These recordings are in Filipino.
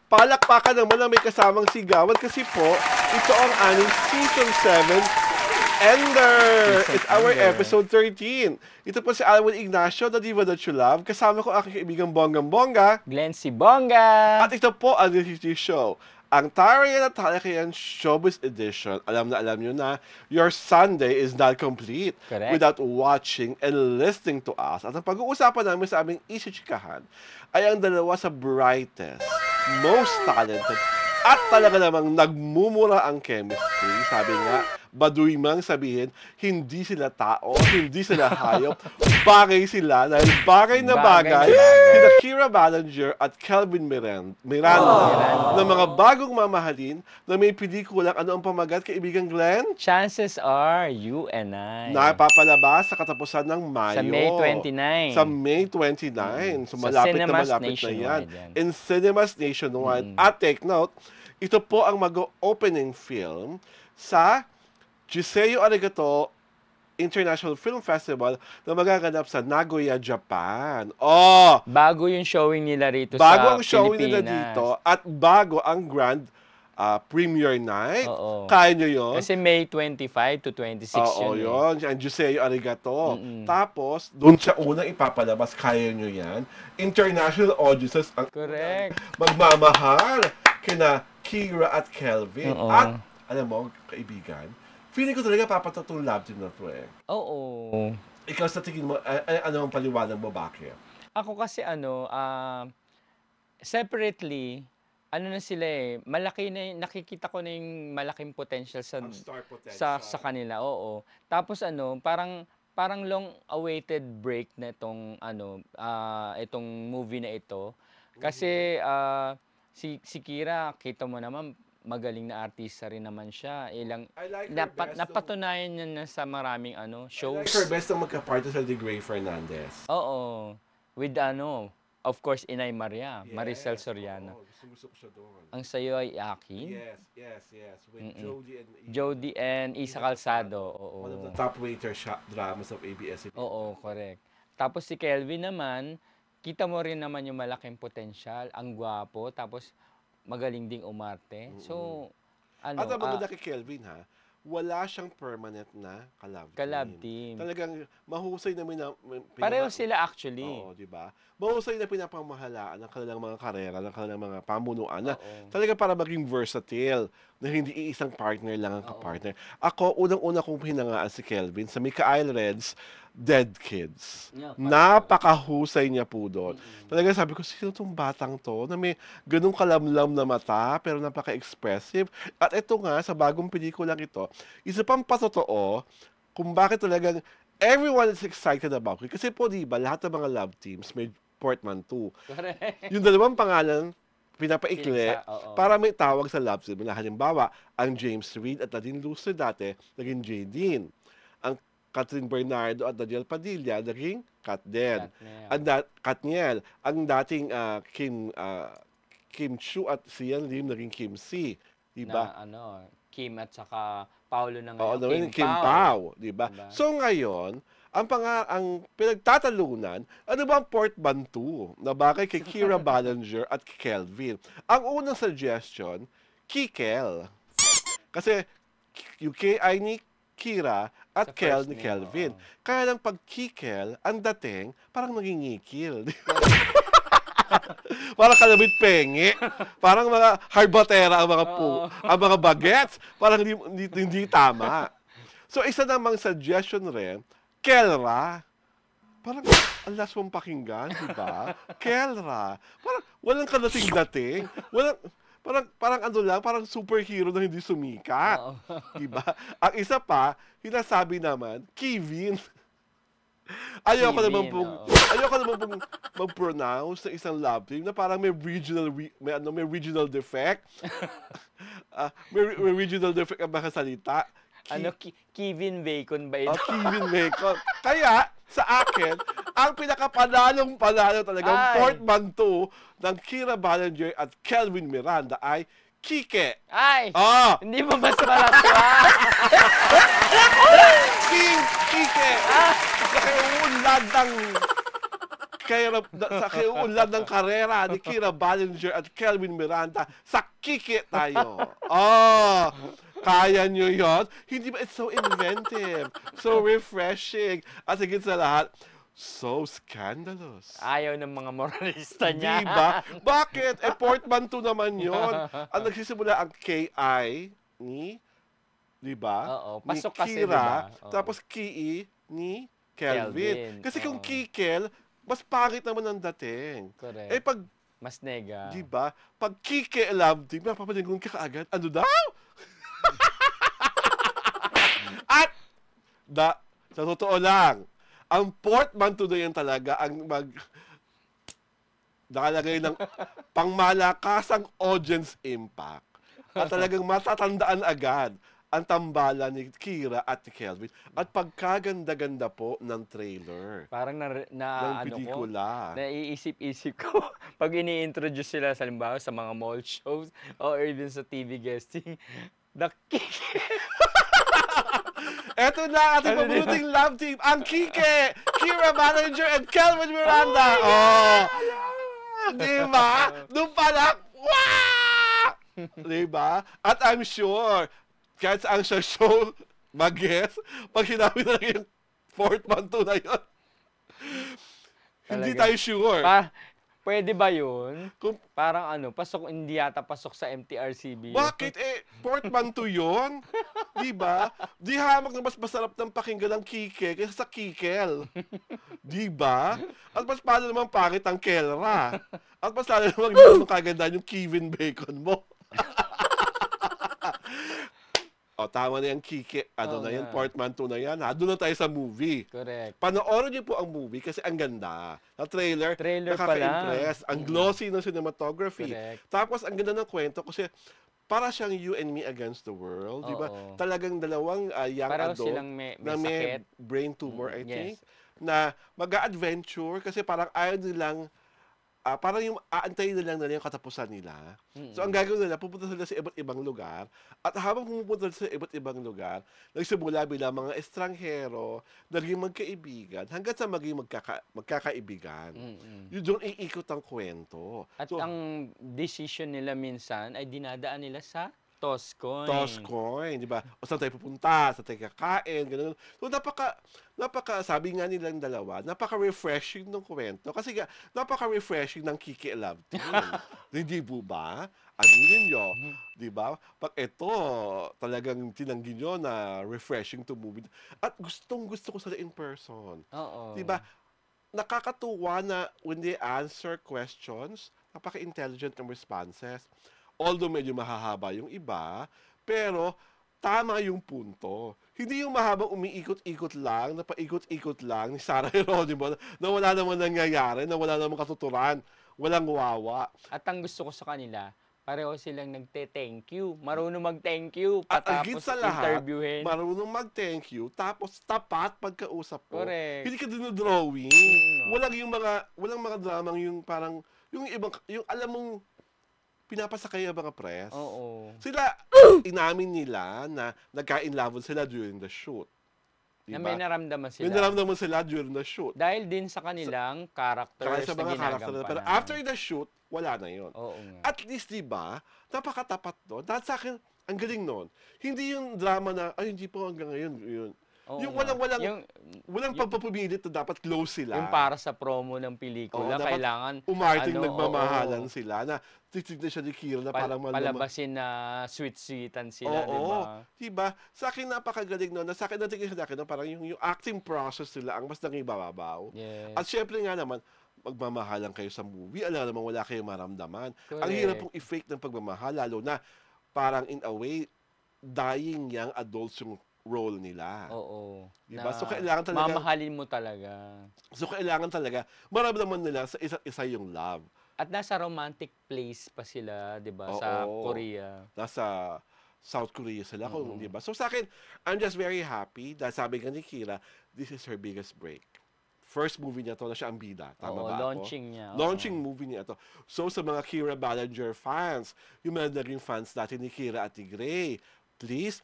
palakpakan naman na may kasamang sigawan kasi po, ito ang aming Season 7 Ender. It's our episode 13. Ito po si Alwin Ignacio, the Diva That You Love. Kasama ko aking kaibigang Bonggang-Bongga. Glenn si Bongga. At ito po ang Reality Show. Ang Tarayan at Talakayan Showbiz Edition. Alam nyo na, your Sunday is not complete without watching and listening to us. At ang pag-uusapan namin sa aming Isichikahan ay ang dalawa sa brightest, most talented, at talaga namang nagmumura ang chemistry. Sabi nga, baduy mang sabihin, hindi sila tao, hindi sila hayop, bagay sila, dahil bagay na bagay, sina Kira Ballinger at Kelvin Miranda, na mga bagong mamahalin na may pelikulang ano ang pamagat, kaibigang Glenn? Chances are, you and I. Napapalabas sa katapusan ng Mayo. Sa May 29. Sa May 29. So malapit na yan. In cinemas nationwide. At take note, ito po ang mag-opening film sa Giseo Arigato International Film Festival na magaganap sa Nagoya, Japan. Oh! Bago yung showing nila rito bago sa ang showing nila Pilipinas. dito at bago ang grand premiere night. Oo. Kaya nyo yun? Kasi May 25 to 26 Oo, yun. Ang Giseo Arigato. Tapos, doon siya unang ipapalabas. Kaya nyo yan. International audiences ang Correct. magmamahal kina Kira at Kelvin. Oo. At, alam mo, kaibigan, feeling ko talaga papatotong love team na to eh. Oo. Ikaw sa tingin mo, ano ang paliwanag mo, bakit? Ako kasi separately, ano na sila eh, malaki na, nakikita ko na yung malaking potential sa Star potential. sa kanila, oo. Tapos parang long awaited break na itong itong movie na ito. Kasi si Kira, kita mo naman magaling na artista rin naman siya. Napatunayan niya na sa maraming shows. I like her best na magka-partner sa Gray Fernandez. Oo. With of course, Inay Maria, yes, Maricel Soriano. Gusto ko siya doon. Ang sayo ay Akin. Yes. With Jody and Isa Calzado. Oo. One of the top waiter dramas of ABS-CBN. Oo, correct. Tapos si Kelvin naman, kita mo rin naman yung malaking potensyal, ang gwapo, tapos magaling ding umarte. So, At ang maganda kay Kelvin wala siyang permanent na kalab team. Talagang mahusay na pareho sila actually. Oo, di ba? Mahusay na pinapamahalaan ng kanilang mga karera, ng kanilang mga pamunuan na talaga para maging versatile, na hindi iisang partner lang ang kapartner. Ako, unang-una kong hinangaan si Kelvin sa Mikael Red's Dead Kids. Napakahusay niya po doon. Talaga sabi ko, sino tong batang to na may ganung kalamlam na mata pero napaka-expressive. At ito nga, sa bagong pelikulang ito, isa pang patotoo kung bakit talagang everyone is excited about it. Kasi po, di ba, lahat ng mga love teams may portmanteau. Yung dalawang pangalan, pinapaikli para may tawag sa love team. Halimbawa, ang James Reid at Nadine Lucer dati, naging Jadine. Ang Catherine Bernardo at Daniel Padilla, naging Katniel. Katniel. Ang dating Kim Chu at Sian Lim, naging Kim C. Diba? Kim at saka Paolo na ngayon. Kim Pao. Diba? So ngayon, ang pinagtatalunan, ano ba ang portmanteau na bagay kay Kira Ballinger at Kelvin? Ang unang suggestion, Kikel. Kasi yung K ay ni Kira at Kel ni Kelvin. Kaya lang pag Kikel, ang dating, parang nangingikil. Parang kalabit pengi. Parang mga harbatera ang mga bagets. Parang hindi tama. So isa namang suggestion rin, Kelra. Parang ang last mong pakinggan, di ba? Kelra. Parang walang kadating-dating. Parang superhero na hindi sumikat. Di ba? Ang isa pa, hinasabi naman, Kevin. Ayoko naman pong mag-pronounce ng isang love team na parang may regional defect. May regional defect ang mga salita. Kevin Bacon ba ito? Kevin Bacon. Kaya, sa akin, ang pinakapanalong talagang portmanteau ng Kira Ballinger at Kelvin Miranda ay Kike. Ay! Hindi mo mas malakwa. Kike! Nakaunlad ng sa kiuunlad ng karera ni Kira Ballinger at Kelvin Miranda sa Kiki tayo. Oh, kaya nyo yon? Hindi ba? It's so inventive, so refreshing, at higit sa lahat, so scandalous. Ayaw ng mga moralista niya. Diba? Bakit? Portmanteau naman yon. Ang nagsisimula ang KI ni, diba? Oo, Ni pasok kasi, Kira, diba? Oo. tapos KI ni Kelvin. Kelvin, Kasi kung oo. Kikel, mas pangit naman ang dating. Correct. Pag, Mas nega. diba? Pag Kike love team, mapapalingon ka kaagad. Ano daw? At, sa totoo lang, ang portmanteau na yan talaga ang nakalagay ng pangmalakasang audience impact. At talagang matatandaan agad ang tambalan ni Kira at ni Kelvin. At pagkaganda-ganda po ng trailer. Parang ng ano ko, pelikula. naiisip-isip ko pag ini-introduce sila sa halimbawa sa mga mall shows or even sa TV guesting. Eto na ating pabunuting love team, ang Kike, Kira Ballinger and Kelvin Miranda. Oh! Diba? Doon pa lang, wow! Diba? At I'm sure, kahit saan siya show, mag-guess, pag hinabi na lang yung portmanteau na yun, hindi tayo sure. Pwede ba yun? Kung, Parang hindi yata pasok sa MTRCB. bakit portmanteau yun? Diba? Di hamak na mas masarap ng pakinggan ng Kike kaysa sa Kikel. Diba? At mas paano naman pangit ang Kelra. At mas lalo naman yung kagandaan yung Kevin Bacon mo. O, tama na yung Kike. Na yan, portmanteau na yan. Doon na tayo sa movie. Correct. Panoorin niyo po ang movie kasi ang ganda. Ang trailer pa lang. nakaka-impress. Ang glossy ng cinematography. Correct. Tapos, ang ganda ng kwento kasi para siyang You and Me Against the World. Di ba? Oo. Talagang dalawang young Pareho adult silang may na sakit. may brain tumor, I Yes. think, na mag-a-adventure kasi parang ayaw nilang parang yung aantayin na lang nila yung katapusan nila. So, ang gagawin nila, pupunta sila sa iba't ibang lugar. At habang pumupunta sa iba't ibang lugar, nagsimula bilang mga estranghero, naging magkaibigan, hanggang sa maging magkakaibigan. Yun doon iikot ang kwento. At So, ang decision nila minsan ay dinadaan nila sa Toscoin. Toscoin, di ba? O saan tayo pupunta, saan tayo kakain, gano'n. So, sabi nga nilang dalawa, napaka-refreshing ng kwento. Kasi napaka-refreshing ng Kiki Love Team. Hindi po ba? Aminin nyo, di ba? Pag ito, talagang tinanggi nyo na refreshing to movie. At gustong-gusto ko sila in person. Oo. Di ba? Nakakatuwa na when they answer questions, napaka-intelligent ng responses. Although medyo mahahaba yung iba, pero tama yung punto. Hindi yung mahabang umiikot-ikot lang, napaikot-ikot lang ni Sarah Geronimo na wala naman nangyayari, na wala naman katuturan, walang wawa. At ang gusto ko sa kanila, pareho silang nagte-thank you. Marunong mag-thank you, At higit patapos sa lahat, interviewin. marunong mag-thank you, tapos tapat pagkausap mo. Correct. Hindi ka dinodrawing. Walang mga dramang yung parang, yung ibang, yung alam mong, pinapasakay ang mga press. Oo. Sila, inamin nila na nagka-inlove sila during the shoot. Na may naramdaman sila. May naramdaman sila during the shoot. Dahil din sa kanilang characters Sa na mga character. ginagampanan. Pero after the shoot, wala na yon. Oo nga. At least, di ba, napakatapat doon. Dahil sa akin, ang galing noon. Hindi yung drama na, ay, hindi po hanggang ngayon. Yun. Oo Yung nga. walang pagpapumilit na dapat close sila. Yung para sa promo ng pelikula, dapat kailangan umarting nagmamahalan oo, sila na titignan siya ni Kira na parang palabasin na sweet-sweetan sila, di ba? Diba? Sa akin napakagaling noon. Sa akin natigil sa akin parang yung acting process nila ang mas naging bababaw. Yes. At syempre nga naman, magmamahalan kayo sa movie, alam naman wala kayong maramdaman. Correct. Ang hirap pong i-fake ng pagmamahal, lalo na parang in a way, dying young adults yung role nila. Oo. Diba? So kailangan talaga, mamahalin mo talaga. so kailangan talaga, maramdaman nila sa isa't isa yung love. At nasa romantic place pa sila, di ba, Oo. sa Korea. Nasa South Korea sila, kung di ba? So sa akin, I'm just very happy dahil sabi nga ni Kira, this is her biggest break. First movie niya to na siya ang bida. Tama Oo, ba launching niya. ako? Launching movie niya to. So sa mga Kira Ballinger fans, yung mga naging fans natin ni Kira at ni Gray, please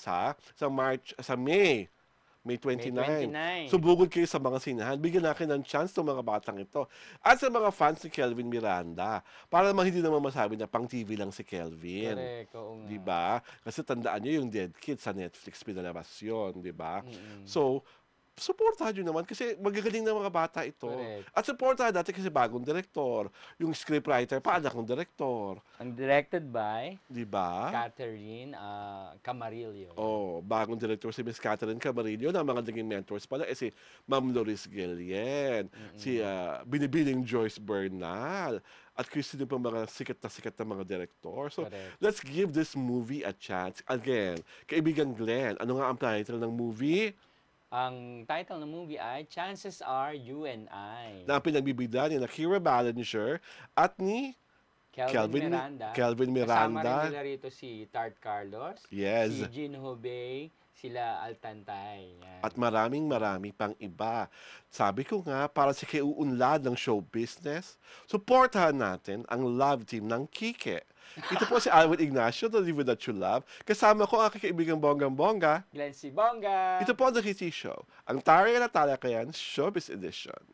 ha, sa May, May May 29. 29. So bukod kayo sa mga sinahan, bigyan natin ng chance ng mga batang ito. At sa mga fans ni Kelvin Miranda, para naman hindi naman masabi na pang TV lang si Kelvin. Correct, oo nga. 'Di ba? Kasi tandaan niyo yung Dead Kid sa Netflix pinalabas 'yon, 'di ba? Mm. So, suportahan nyo naman kasi magagaling na mga bata ito. Correct. At suportahan natin kasi bagong direktor. Yung scriptwriter pa, anak ng direktor. Ang directed by 'Di ba? Catherine Camarillo. Oh, bagong director si Miss Catherine Camarillo na mga naging mentors pala si Ma'am Loris Guillen, si Binibining Joyce Bernal, at kung sino pa mga sikat na mga direktor. So, Correct. let's give this movie a chance. Again, kaibigan Glenn, ano nga ang title ng movie? Ang title ng movie ay Chances Are You and I. Na ang pinagbibigyan ni na Kira Ballinger at ni Kelvin Miranda. Kelvin Kasama rin Miranda. nila rito si Tart Carlos, Yes. si Jean Hubei, sila Altantay. Yan. At marami pang iba. Sabi ko nga, para sa kiuunlad ng show business, suportahan natin ang love team ng Kike. Ito po si Alvin Ignacio, The Live That You Love. Kasama ko ang aking kaibigang Bonggang-Bongga. Glenn C. Bongga. Ito po ang The Kitty Show, ang Taray na Talakayan Showbiz Edition.